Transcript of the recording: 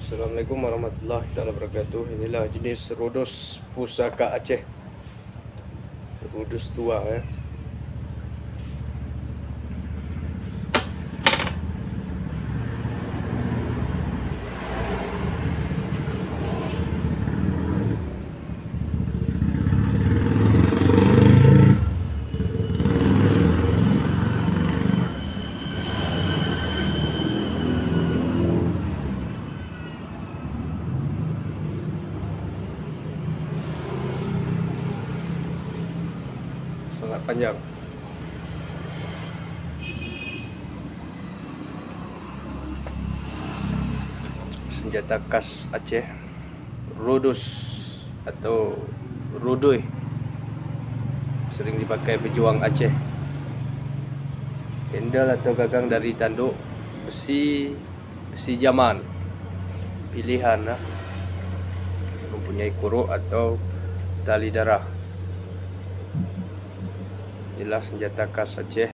Assalamualaikum warahmatullahi wabarakatuh. Inilah jenis Rhodos pusaka Aceh. Rhodos tua ya. Sangat panjang. Senjata khas Aceh, Rhodos atau Rudoi, sering dipakai pejuang Aceh. Handle atau gagang dari tanduk besi zaman, pilihan mempunyai kuruk atau tali darah. Inilah senjata khas Aceh.